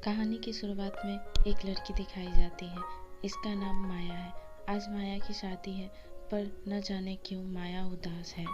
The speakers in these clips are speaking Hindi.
कहानी की शुरुआत में एक लड़की दिखाई जाती है। इसका नाम माया है। आज माया की शादी है, पर न जाने क्यों माया उदास है।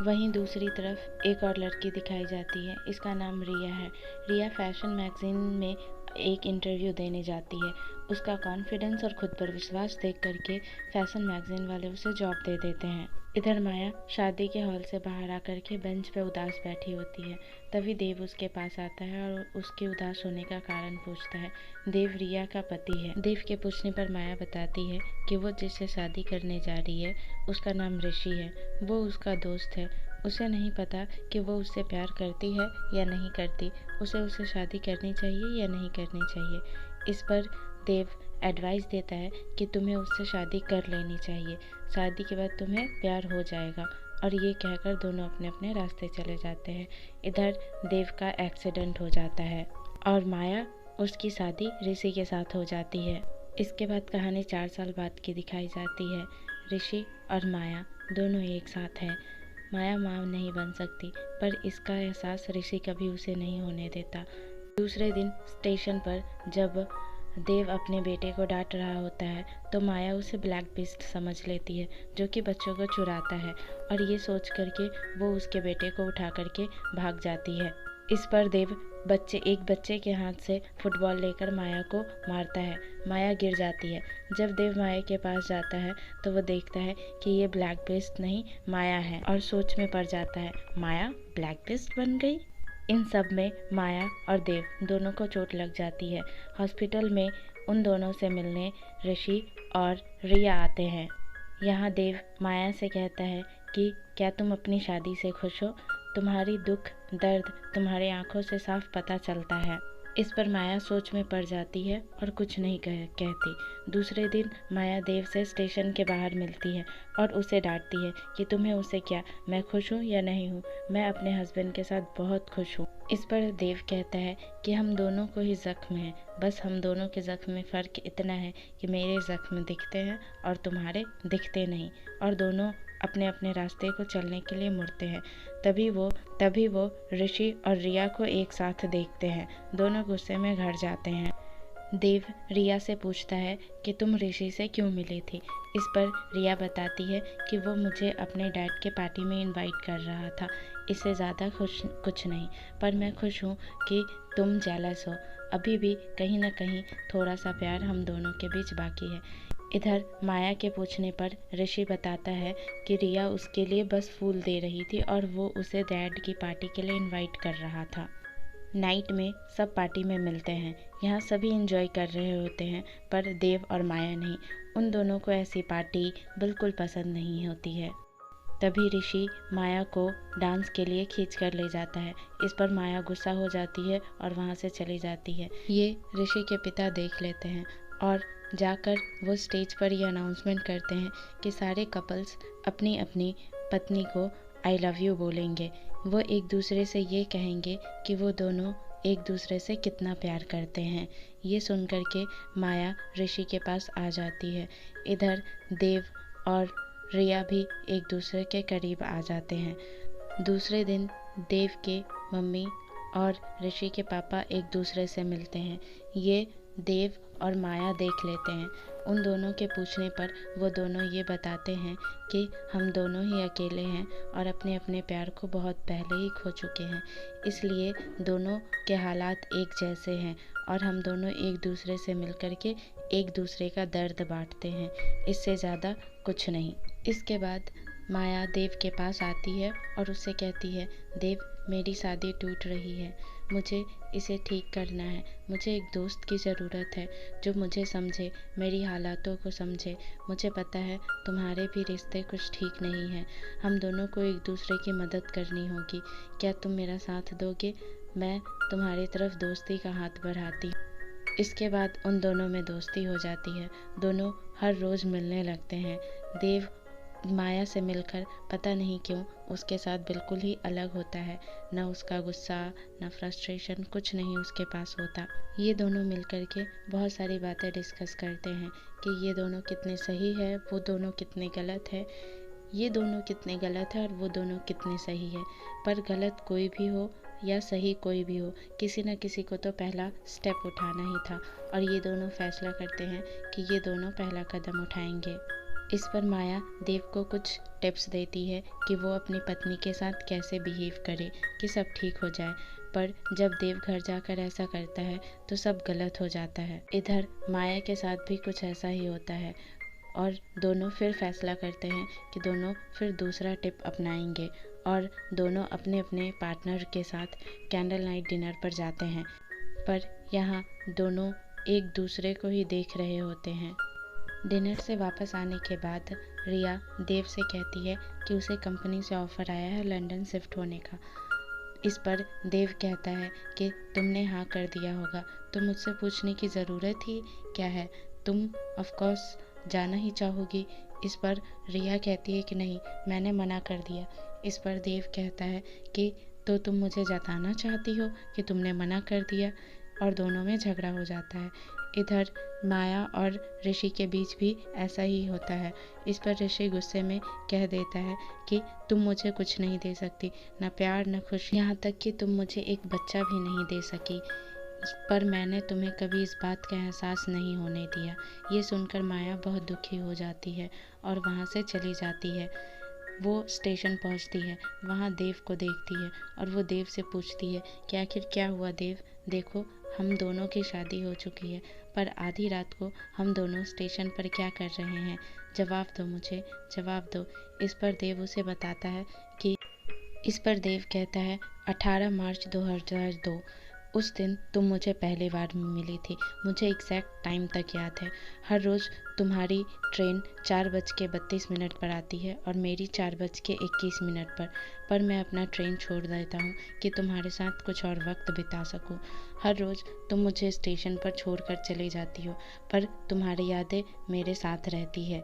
वहीं दूसरी तरफ एक और लड़की दिखाई जाती है। इसका नाम रिया है। रिया फैशन मैगजीन में एक इंटरव्यू देने जाती है। उसका कॉन्फिडेंस और खुद पर विश्वास देख करके फैशन मैगजीन वाले उसे जॉब दे देते हैं। इधर माया शादी के हॉल से बाहर आकर के बेंच पे उदास बैठी होती है। तभी देव उसके पास आता है और उसके उदास होने का कारण पूछता है। देव रिया का पति है। देव के पूछने पर माया बताती है कि वो जिससे शादी करने जा रही है उसका नाम ऋषि है। वो उसका दोस्त है। उसे नहीं पता कि वो उससे प्यार करती है या नहीं करती, उसे उससे शादी करनी चाहिए या नहीं करनी चाहिए। इस पर देव एडवाइस देता है कि तुम्हें उससे शादी कर लेनी चाहिए, शादी के बाद तुम्हें प्यार हो जाएगा। और ये कहकर दोनों अपने अपने रास्ते चले जाते हैं। इधर देव का एक्सीडेंट हो जाता है और माया उसकी शादी ऋषि के साथ हो जाती है। इसके बाद कहानी 4 साल बाद की दिखाई जाती है। ऋषि और माया दोनों एक साथ हैं। माया माँ नहीं बन सकती, पर इसका एहसास ऋषि कभी उसे नहीं होने देता। दूसरे दिन स्टेशन पर जब देव अपने बेटे को डांट रहा होता है तो माया उसे ब्लैक बीस्ट समझ लेती है, जो कि बच्चों को चुराता है। और ये सोच करके वो उसके बेटे को उठा करके भाग जाती है। इस पर देव एक बच्चे के हाथ से फुटबॉल लेकर माया को मारता है। माया गिर जाती है। जब देव माया के पास जाता है तो वो देखता है कि ये ब्लैक बीस्ट नहीं माया है और सोच में पड़ जाता है, माया ब्लैक बीस्ट बन गई। इन सब में माया और देव दोनों को चोट लग जाती है। हॉस्पिटल में उन दोनों से मिलने ऋषि और रिया आते हैं। यहाँ देव माया से कहता है कि क्या तुम अपनी शादी से खुश हो? तुम्हारी दुख दर्द तुम्हारी आंखों से साफ पता चलता है। इस पर माया सोच में पड़ जाती है और कुछ नहीं कहती। दूसरे दिन माया देव से स्टेशन के बाहर मिलती है और उसे डांटती है कि तुम्हें उससे क्या, मैं खुश हूँ या नहीं हूँ, मैं अपने हस्बैंड के साथ बहुत खुश हूँ। इस पर देव कहता है कि हम दोनों को ही जख्म है, बस हम दोनों के जख्म में फ़र्क इतना है कि मेरे जख्म दिखते हैं और तुम्हारे दिखते नहीं, और दोनों अपने अपने रास्ते को चलने के लिए मुड़ते हैं। तभी वो ऋषि और रिया को एक साथ देखते हैं। दोनों गुस्से में घर जाते हैं। देव रिया से पूछता है कि तुम ऋषि से क्यों मिली थी? इस पर रिया बताती है कि वो मुझे अपने डैड के पार्टी में इनवाइट कर रहा था। इससे ज़्यादा खुश कुछ नहीं, पर मैं खुश हूँ कि तुम जेलस हो। अभी भी कहीं ना कहीं थोड़ा सा प्यार हम दोनों के बीच बाकी है। इधर माया के पूछने पर ऋषि बताता है कि रिया उसके लिए बस फूल दे रही थी और वो उसे डैड की पार्टी के लिए इनवाइट कर रहा था। नाइट में सब पार्टी में मिलते हैं। यहाँ सभी एंजॉय कर रहे होते हैं, पर देव और माया नहीं। उन दोनों को ऐसी पार्टी बिल्कुल पसंद नहीं होती है। तभी ऋषि माया को डांस के लिए खींच कर ले जाता है। इस पर माया गुस्सा हो जाती है और वहाँ से चली जाती है। ये ऋषि के पिता देख लेते हैं और जाकर वो स्टेज पर ये अनाउंसमेंट करते हैं कि सारे कपल्स अपनी अपनी पत्नी को आई लव यू बोलेंगे। वो एक दूसरे से ये कहेंगे कि वो दोनों एक दूसरे से कितना प्यार करते हैं। ये सुनकर के माया ऋषि के पास आ जाती है। इधर देव और रिया भी एक दूसरे के करीब आ जाते हैं। दूसरे दिन देव के मम्मी और ऋषि के पापा एक दूसरे से मिलते हैं। ये देव और माया देख लेते हैं। उन दोनों के पूछने पर वो दोनों ये बताते हैं कि हम दोनों ही अकेले हैं और अपने अपने प्यार को बहुत पहले ही खो चुके हैं, इसलिए दोनों के हालात एक जैसे हैं और हम दोनों एक दूसरे से मिलकर के एक दूसरे का दर्द बांटते हैं, इससे ज़्यादा कुछ नहीं। इसके बाद माया देव के पास आती है और उससे कहती है, देव मेरी शादी टूट रही है, मुझे इसे ठीक करना है। मुझे एक दोस्त की ज़रूरत है जो मुझे समझे, मेरी हालातों को समझे। मुझे पता है तुम्हारे भी रिश्ते कुछ ठीक नहीं हैं। हम दोनों को एक दूसरे की मदद करनी होगी। क्या तुम मेरा साथ दोगे? मैं तुम्हारी तरफ दोस्ती का हाथ बढ़ाती हूँ। इसके बाद उन दोनों में दोस्ती हो जाती है। दोनों हर रोज़ मिलने लगते हैं। देव माया से मिलकर पता नहीं क्यों उसके साथ बिल्कुल ही अलग होता है। न उसका गुस्सा, न फ्रस्ट्रेशन, कुछ नहीं उसके पास होता। ये दोनों मिलकर के बहुत सारी बातें डिस्कस करते हैं कि ये दोनों कितने सही है, वो दोनों कितने गलत है, ये दोनों कितने गलत है और वो दोनों कितने सही है। पर गलत कोई भी हो, या सही कोई भी हो, किसी न किसी को तो पहला स्टेप उठाना ही था और ये दोनों फैसला करते हैं कि ये दोनों पहला कदम उठाएंगे। इस पर माया देव को कुछ टिप्स देती है कि वो अपनी पत्नी के साथ कैसे बिहेव करे कि सब ठीक हो जाए, पर जब देव घर जाकर ऐसा करता है तो सब गलत हो जाता है। इधर माया के साथ भी कुछ ऐसा ही होता है और दोनों फिर फैसला करते हैं कि दोनों फिर दूसरा टिप अपनाएंगे और दोनों अपने अपने पार्टनर के साथ कैंडल नाइट डिनर पर जाते हैं। पर यहाँ दोनों एक दूसरे को ही देख रहे होते हैं। डिनर से वापस आने के बाद रिया देव से कहती है कि उसे कंपनी से ऑफ़र आया है लंदन शिफ्ट होने का। इस पर देव कहता है कि तुमने हाँ कर दिया होगा, तो मुझसे पूछने की ज़रूरत ही क्या है, तुम ऑफ कोर्स जाना ही चाहोगी। इस पर रिया कहती है कि नहीं, मैंने मना कर दिया। इस पर देव कहता है कि तो तुम मुझे जताना चाहती हो कि तुमने मना कर दिया, और दोनों में झगड़ा हो जाता है। इधर माया और ऋषि के बीच भी ऐसा ही होता है। इस पर ऋषि गुस्से में कह देता है कि तुम मुझे कुछ नहीं दे सकती, न प्यार न खुशी, यहाँ तक कि तुम मुझे एक बच्चा भी नहीं दे सकी, पर मैंने तुम्हें कभी इस बात का एहसास नहीं होने दिया। ये सुनकर माया बहुत दुखी हो जाती है और वहाँ से चली जाती है। वो स्टेशन पहुँचती है, वहाँ देव को देखती है और वो देव से पूछती है कि आखिर क्या हुआ देव, देखो हम दोनों की शादी हो चुकी है, पर आधी रात को हम दोनों स्टेशन पर क्या कर रहे हैं, जवाब दो मुझे, जवाब दो। इस पर देव उसे बताता है कि इस पर देव कहता है 18 मार्च 2002 उस दिन तुम मुझे पहली बार मिली थी, मुझे एग्जैक्ट टाइम तक याद है। हर रोज़ तुम्हारी ट्रेन 4:32 पर आती है और मेरी 4:21 पर मैं अपना ट्रेन छोड़ देता हूँ कि तुम्हारे साथ कुछ और वक्त बिता सकूँ। हर रोज़ तुम मुझे स्टेशन पर छोड़कर चली जाती हो, पर तुम्हारी यादें मेरे साथ रहती है।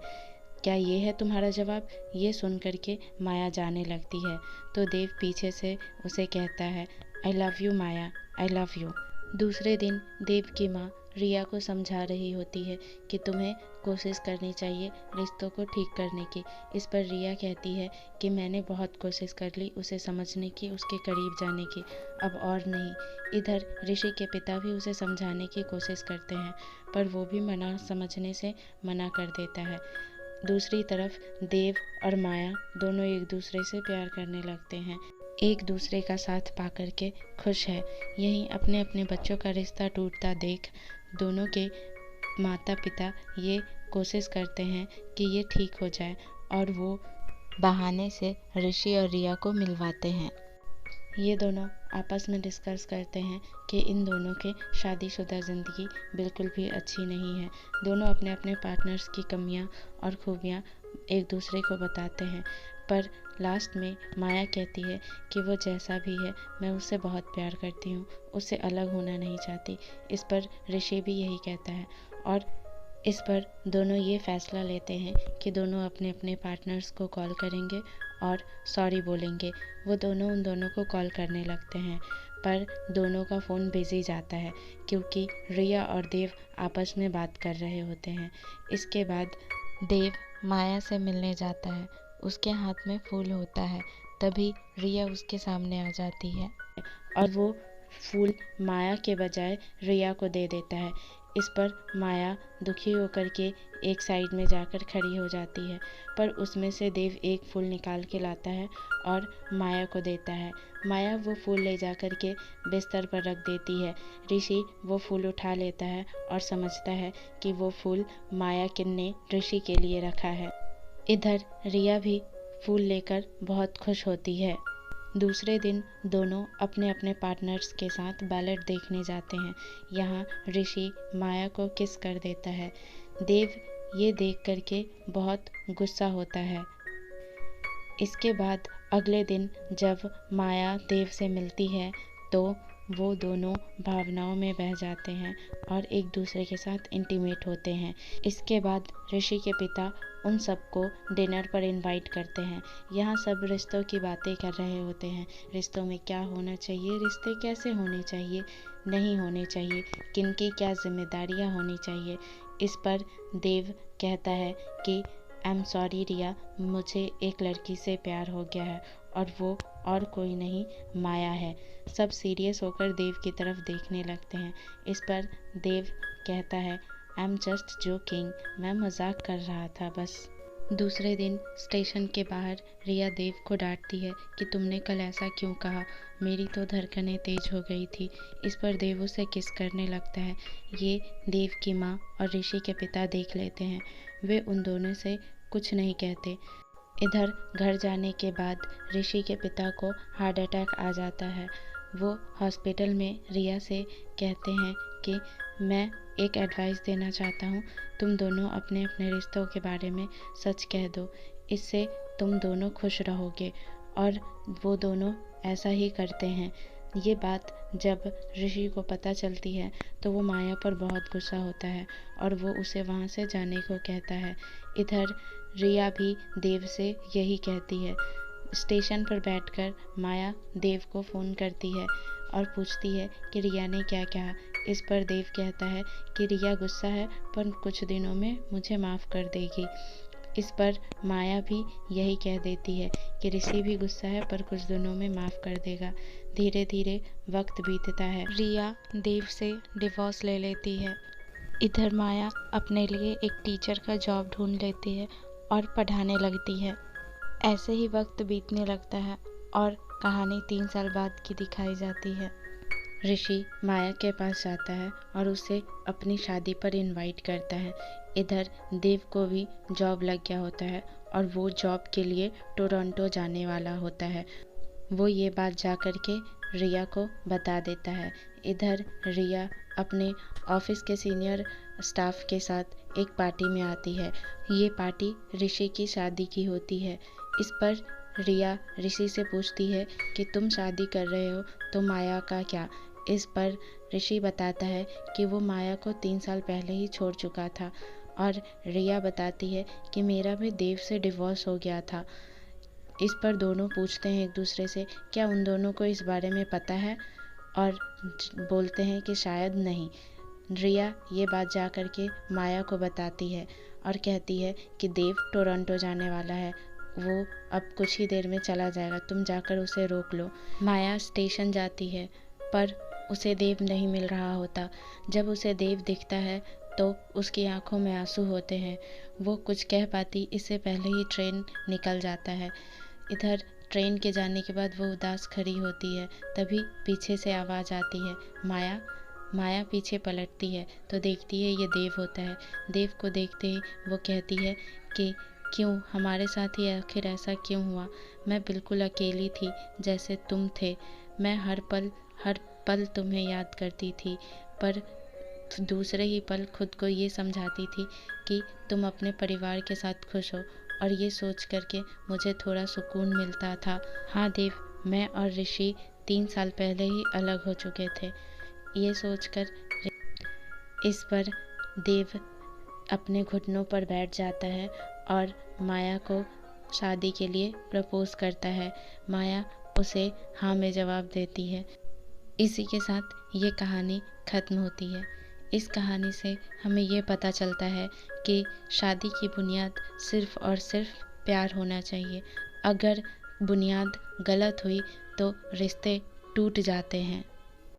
क्या ये है तुम्हारा जवाब? ये सुन कर के माया जाने लगती है तो देव पीछे से उसे कहता है I love you Maya, I love you. दूसरे दिन देव की माँ रिया को समझा रही होती है कि तुम्हें कोशिश करनी चाहिए रिश्तों को ठीक करने की। इस पर रिया कहती है कि मैंने बहुत कोशिश कर ली उसे समझने की, उसके करीब जाने की, अब और नहीं। इधर ऋषि के पिता भी उसे समझाने की कोशिश करते हैं, पर वो भी मना समझने से मना कर देता है। दूसरी तरफ देव और माया दोनों एक दूसरे से प्यार करने लगते हैं, एक दूसरे का साथ पा कर के खुश है। यहीं अपने अपने बच्चों का रिश्ता टूटता देख दोनों के माता पिता ये कोशिश करते हैं कि ये ठीक हो जाए और वो बहाने से ऋषि और रिया को मिलवाते हैं। ये दोनों आपस में डिस्कस करते हैं कि इन दोनों के शादीशुदा ज़िंदगी बिल्कुल भी अच्छी नहीं है। दोनों अपने अपने पार्टनर्स की कमियां और खूबियां एक दूसरे को बताते हैं, पर लास्ट में माया कहती है कि वो जैसा भी है मैं उससे बहुत प्यार करती हूँ, उससे अलग होना नहीं चाहती। इस पर ऋषि भी यही कहता है और इस पर दोनों ये फैसला लेते हैं कि दोनों अपने अपने पार्टनर्स को कॉल करेंगे और सॉरी बोलेंगे। वो दोनों उन दोनों को कॉल करने लगते हैं, पर दोनों का फ़ोन बिजी जाता है क्योंकि रिया और देव आपस में बात कर रहे होते हैं। इसके बाद देव माया से मिलने जाता है, उसके हाथ में फूल होता है। तभी रिया उसके सामने आ जाती है और वो फूल माया के बजाय रिया को दे देता है। इस पर माया दुखी होकर के एक साइड में जाकर खड़ी हो जाती है, पर उसमें से देव एक फूल निकाल के लाता है और माया को देता है। माया वो फूल ले जाकर के बिस्तर पर रख देती है। ऋषि वो फूल उठा लेता है और समझता है कि वो फूल माया ने ऋषि के लिए रखा है। इधर रिया भी फूल लेकर बहुत खुश होती है। दूसरे दिन दोनों अपने अपने पार्टनर्स के साथ बैलेट देखने जाते हैं। यहाँ ऋषि माया को किस कर देता है। देव ये देख करके बहुत गुस्सा होता है। इसके बाद अगले दिन जब माया देव से मिलती है तो वो दोनों भावनाओं में बह जाते हैं और एक दूसरे के साथ इंटीमेट होते हैं। इसके बाद ऋषि के पिता उन सबको डिनर पर इनवाइट करते हैं। यहाँ सब रिश्तों की बातें कर रहे होते हैं, रिश्तों में क्या होना चाहिए, रिश्ते कैसे होने चाहिए, नहीं होने चाहिए, किनकी क्या जिम्मेदारियाँ होनी चाहिए। इस पर देव कहता है कि आई एम सॉरी रिया, मुझे एक लड़की से प्यार हो गया है और वो और कोई नहीं माया है। सब सीरियस होकर देव की तरफ देखने लगते हैं। इस पर देव कहता है, आई एम जस्ट जोकिंग, मैं मजाक कर रहा था बस। दूसरे दिन स्टेशन के बाहर रिया देव को डांटती है कि तुमने कल ऐसा क्यों कहा, मेरी तो धड़कनें तेज हो गई थी। इस पर देव उसे किस करने लगता है। ये देव की माँ और ऋषि के पिता देख लेते हैं। वे उन दोनों से कुछ नहीं कहते। इधर घर जाने के बाद ऋषि के पिता को हार्ट अटैक आ जाता है। वो हॉस्पिटल में रिया से कहते हैं कि मैं एक एडवाइस देना चाहता हूँ, तुम दोनों अपने अपने रिश्तों के बारे में सच कह दो, इससे तुम दोनों खुश रहोगे। और वो दोनों ऐसा ही करते हैं। ये बात जब ऋषि को पता चलती है तो वो माया पर बहुत गुस्सा होता है और वो उसे वहाँ से जाने को कहता है। इधर रिया भी देव से यही कहती है। स्टेशन पर बैठकर माया देव को फ़ोन करती है और पूछती है कि रिया ने क्या कहा। इस पर देव कहता है कि रिया गुस्सा है पर कुछ दिनों में मुझे माफ़ कर देगी। इस पर माया भी यही कह देती है कि ऋषि भी गुस्सा है पर कुछ दिनों में माफ़ कर देगा। धीरे धीरे वक्त बीतता है। रिया देव से डिवोर्स ले लेती है। इधर माया अपने लिए एक टीचर का जॉब ढूंढ लेती है और पढ़ाने लगती है। ऐसे ही वक्त बीतने लगता है और कहानी 3 साल बाद की दिखाई जाती है। ऋषि माया के पास जाता है और उसे अपनी शादी पर इनवाइट करता है। इधर देव को भी जॉब लग गया होता है और वो जॉब के लिए टोरंटो जाने वाला होता है। वो ये बात जा कर के रिया को बता देता है। इधर रिया अपने ऑफिस के सीनियर स्टाफ के साथ एक पार्टी में आती है। ये पार्टी ऋषि की शादी की होती है। इस पर रिया ऋषि से पूछती है कि तुम शादी कर रहे हो तो माया का क्या। इस पर ऋषि बताता है कि वो माया को 3 साल पहले ही छोड़ चुका था और रिया बताती है कि मेरा भी देव से डिवोर्स हो गया था। इस पर दोनों पूछते हैं एक दूसरे से क्या उन दोनों को इस बारे में पता है और बोलते हैं कि शायद नहीं। रिया ये बात जा कर के माया को बताती है और कहती है कि देव टोरंटो जाने वाला है, वो अब कुछ ही देर में चला जाएगा, तुम जाकर उसे रोक लो। माया स्टेशन जाती है पर उसे देव नहीं मिल रहा होता। जब उसे देव दिखता है तो उसकी आंखों में आंसू होते हैं। वो कुछ कह पाती इससे पहले ही ट्रेन निकल जाता है। इधर ट्रेन के जाने के बाद वो उदास खड़ी होती है। तभी पीछे से आवाज़ आती है, माया। माया पीछे पलटती है तो देखती है ये देव होता है। देव को देखते ही वो कहती है कि क्यों, हमारे साथ ही आखिर ऐसा क्यों हुआ। मैं बिल्कुल अकेली थी जैसे तुम थे। मैं हर पल तुम्हें याद करती थी पर दूसरे ही पल खुद को ये समझाती थी कि तुम अपने परिवार के साथ खुश हो और ये सोच करके मुझे थोड़ा सुकून मिलता था। हाँ देव, मैं और ऋषि 3 साल पहले ही अलग हो चुके थे। ये सोचकर इस पर देव अपने घुटनों पर बैठ जाता है और माया को शादी के लिए प्रपोज करता है। माया उसे हाँ में जवाब देती है। इसी के साथ ये कहानी ख़त्म होती है। इस कहानी से हमें ये पता चलता है कि शादी की बुनियाद सिर्फ़ और सिर्फ प्यार होना चाहिए। अगर बुनियाद गलत हुई तो रिश्ते टूट जाते हैं।